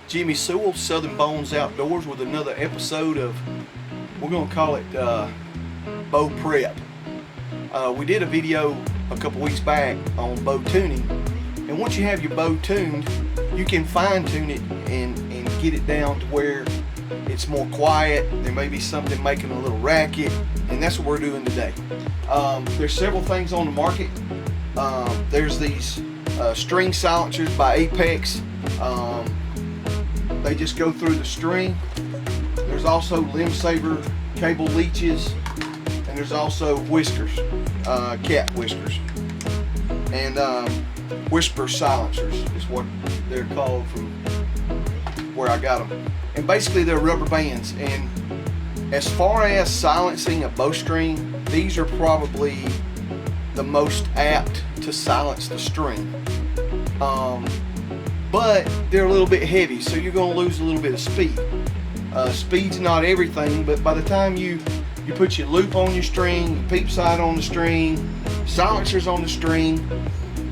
Jimmy Sewell, Southern Bones Outdoors, with another episode of, we're going to call it bow prep. We did a video a couple weeks back on bow tuning, and once you have your bow tuned, you can fine tune it and get it down to where it's more quiet. There may be something making a little racket, and that's what we're doing today. There's several things on the market. There's these string silencers by Apex. They just go through the string. There's also limb saver cable leeches, and there's also whiskers, cat whiskers, and whisper silencers is what they're called from where I got them. And basically they're rubber bands, and as far as silencing a bowstring, these are probably the most apt to silence the string. But they're a little bit heavy, so you're going to lose a little bit of speed. Speed's not everything, but by the time you put your loop on your string, your peep sight on the string, silencers on the string,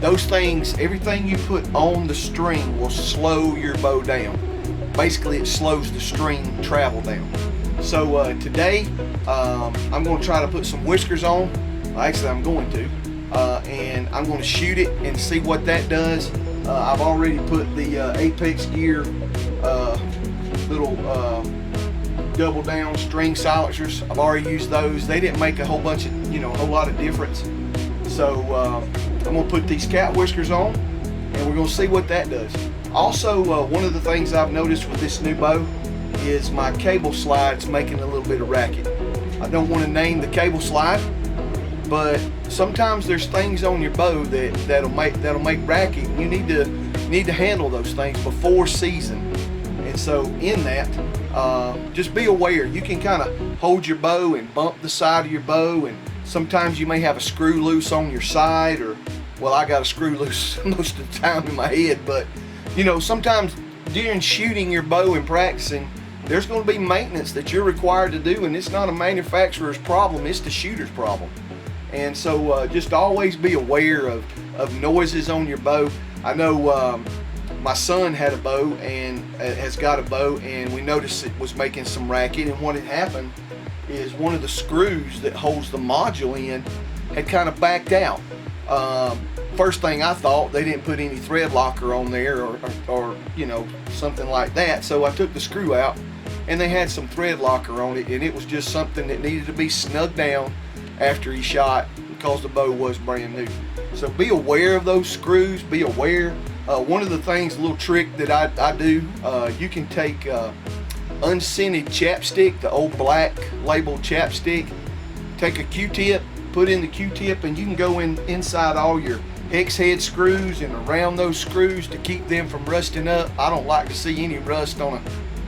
those things, everything you put on the string will slow your bow down. Basically, it slows the string travel down. So today, I'm going to try to put some whiskers on. Actually, I'm going to. And I'm going to shoot it and see what that does. I've already put the Apex Gear little double down string silencers. I've already used those. They didn't make a whole bunch of, a whole lot of difference. So I'm going to put these cat whiskers on, and we're going to see what that does. Also, one of the things I've noticed with this new bow is my cable slide's making a little bit of racket. I don't want to name the cable slide, but sometimes there's things on your bow that'll make racket. You need to handle those things before season. And so in that, just be aware. You can kind of hold your bow and bump the side of your bow, and sometimes you may have a screw loose on your side, or, well, I got a screw loose most of the time in my head, but sometimes during shooting your bow and practicing, there's going to be maintenance that you're required to do, and it's not a manufacturer's problem, it's the shooter's problem. And so just always be aware of noises on your bow. I know my son had a bow and has got a bow, and we noticed it was making some racket, and what had happened is one of the screws that holds the module in had kind of backed out. First thing I thought, they didn't put any thread locker on there or something like that. So I took the screw out, and they had some thread locker on it, and it was just something that needed to be snugged down after he shot, because the bow was brand new. So be aware of those screws, be aware. One of the things, a little trick that I do, you can take unscented chapstick, the old black labeled chapstick, take a Q-tip, put in the Q-tip, and you can go inside all your hex head screws and around those screws to keep them from rusting up. I don't like to see any rust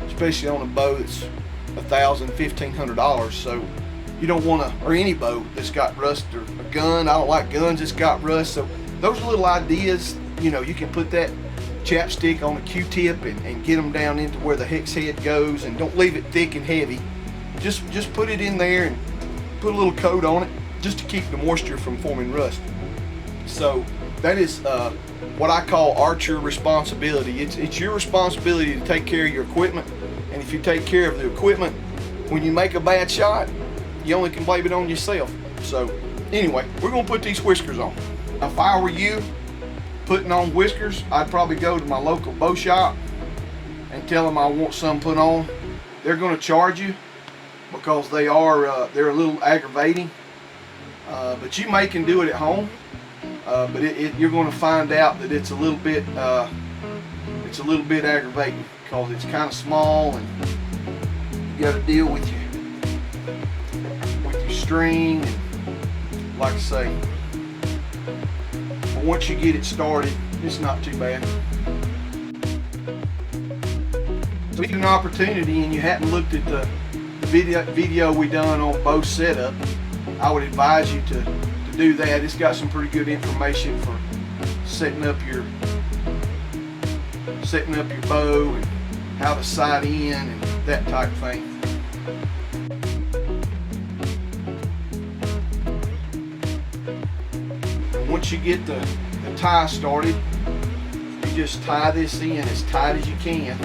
especially on a bow that's $1,000, $1,500. So you don't want to, or any bow that's got rust, or a gun. I don't like guns that's got rust. So those little ideas, you can put that chapstick on a Q-tip and get them down into where the hex head goes, and don't leave it thick and heavy. Just put it in there and put a little coat on it just to keep the moisture from forming rust. So that is what I call archer responsibility. It's your responsibility to take care of your equipment, and if you take care of the equipment, when you make a bad shot, you only can blame it on yourself. So anyway, we're going to put these whiskers on. If I were you putting on whiskers, I'd probably go to my local bow shop and tell them I want some put on. They're going to charge you because they're a little aggravating, but you can do it at home. But you're going to find out that it's a little bit aggravating, because it's kind of small, and you got to deal with your string, and like I say, but once you get it started, it's not too bad. So if you have an opportunity and you hadn't looked at the video we done on bow setup, I would advise you to do that. It's got some pretty good information for setting up your bow and how to sight in and that type of thing. Once you get the tie started, you just tie this in as tight as you can.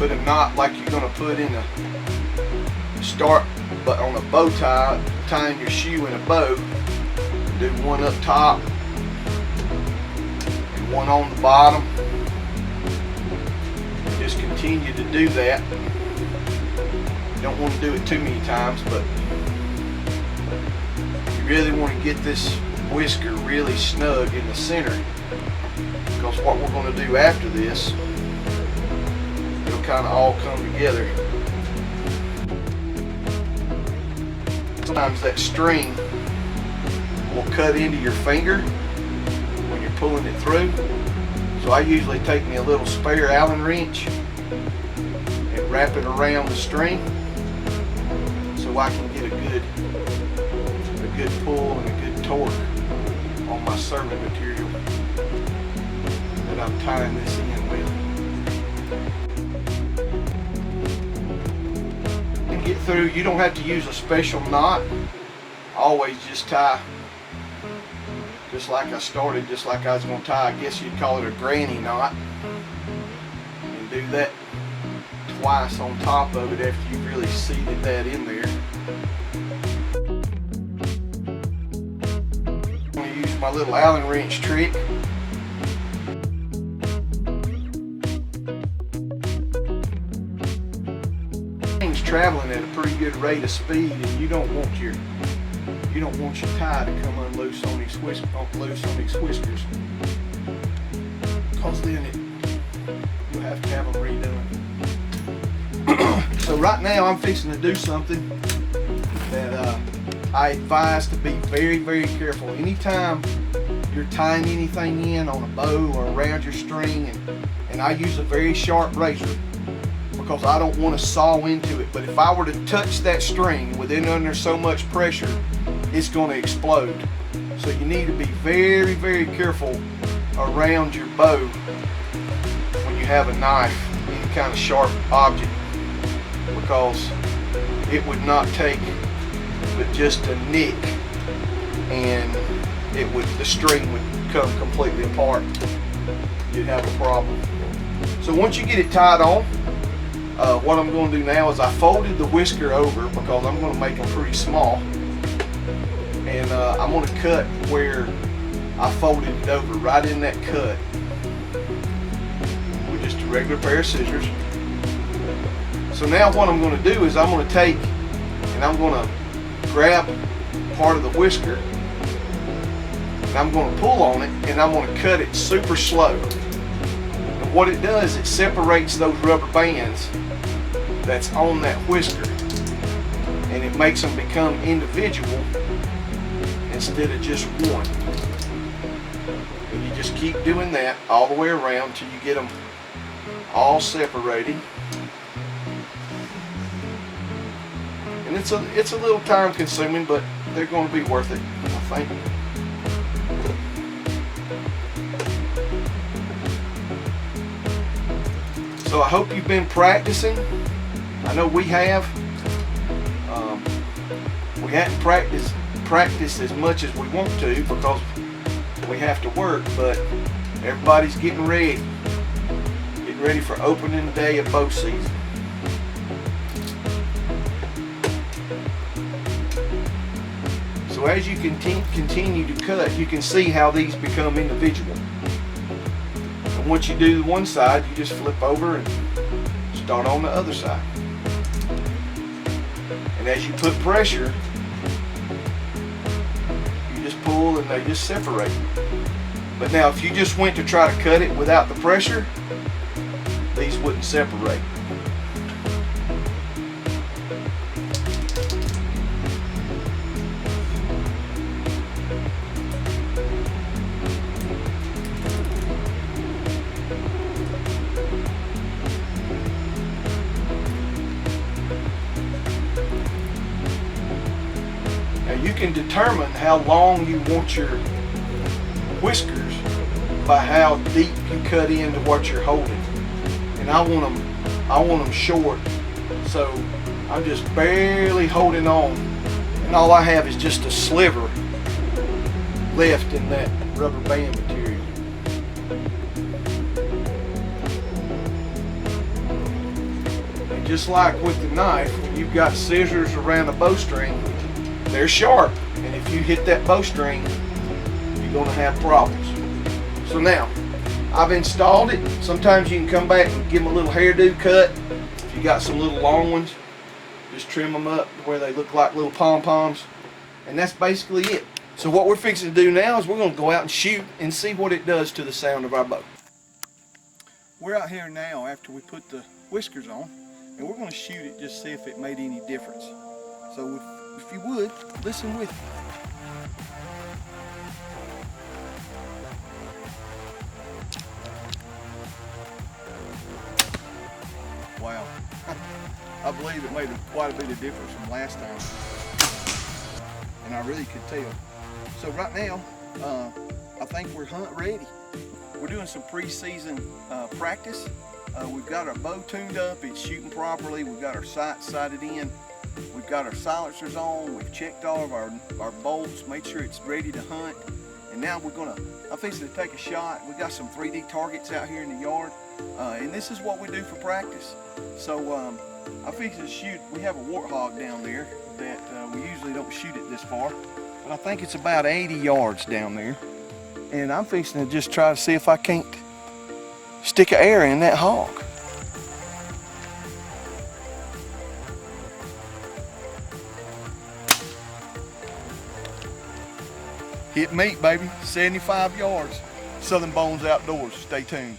put a knot like you're going to put in a start, but on a bow tie, tying your shoe in a bow. Do one up top and one on the bottom. Just continue to do that. You don't want to do it too many times, but you really want to get this whisker really snug in the center, because what we're going to do after this, it'll kind of all come together. Sometimes that string will cut into your finger when you're pulling it through. So I usually take me a little spare Allen wrench and wrap it around the string so I can get a good pull and a good torque on my serving material that I'm tying this in with. And get through, you don't have to use a special knot. Always just tie just like I started, just like I was going to tie, I guess you'd call it a granny knot, and do that twice on top of it after you've really seated that in there. I'm going to use my little Allen wrench trick. Things traveling at a pretty good rate of speed, and you don't want your tie to come unloose on these whiskers, because then you'll have to have them redone. So right now I'm fixing to do something that I advise to be very, very careful. Anytime you're tying anything in on a bow or around your string, and I use a very sharp razor because I don't want to saw into it, but if I were to touch that string within under so much pressure, it's going to explode. So you need to be very, very careful around your bow when you have a knife, any kind of sharp object, because it would not take but just a nick, and the string would come completely apart. You'd have a problem. So once you get it tied on, what I'm going to do now is I folded the whisker over because I'm going to make them pretty small. And I'm going to cut where I folded it over, right in that cut, with just a regular pair of scissors. So now what I'm going to do is I'm going to take and I'm going to grab part of the whisker and I'm going to pull on it, and I'm going to cut it super slow. And what it does, it separates those rubber bands that's on that whisker, and it makes them become individual instead of just one. And you just keep doing that all the way around till you get them all separated. And it's a little time consuming, but they're going to be worth it, I think. So I hope you've been practicing. I know we have. We hadn't practiced as much as we want to because we have to work, but everybody's getting ready for opening day of bow season. So as you continue to cut, you can see how these become individual. And once you do one side, you just flip over and start on the other side. And as you put pressure, pull and they just separate. But now if you just went to try to cut it without the pressure, these wouldn't separate. You can determine how long you want your whiskers by how deep you cut into what you're holding. And I want them short, so I'm just barely holding on, and all I have is just a sliver left in that rubber band material. just like with the knife, when you've got scissors around a bowstring, they're sharp, and if you hit that bowstring, you're gonna have problems. So now, I've installed it. Sometimes you can come back and give them a little hairdo cut. If you got some little long ones, just trim them up to where they look like little pom-poms, and that's basically it. So what we're fixing to do now is we're gonna go out and shoot and see what it does to the sound of our bow. We're out here now after we put the whiskers on, and we're gonna shoot it just to see if it made any difference. So if you would, listen with me. Wow, I believe it made quite a bit of difference from last time, and I really could tell. So right now, I think we're hunt ready. We're doing some preseason practice. We've got our bow tuned up, it's shooting properly, we've got our sights sighted in, we've got our silencers on, we've checked all of our bolts, made sure it's ready to hunt, and now I'm fixing to take a shot. We got some 3D targets out here in the yard, and this is what we do for practice. So I'm fixing to shoot. We have a warthog down there that we usually don't shoot it this far, but I think it's about 80 yards down there, and I'm fixing to just try to see if I can't stick an arrow in that hog. Hit meat, baby, 75 yards. Southern Bones Outdoors, stay tuned.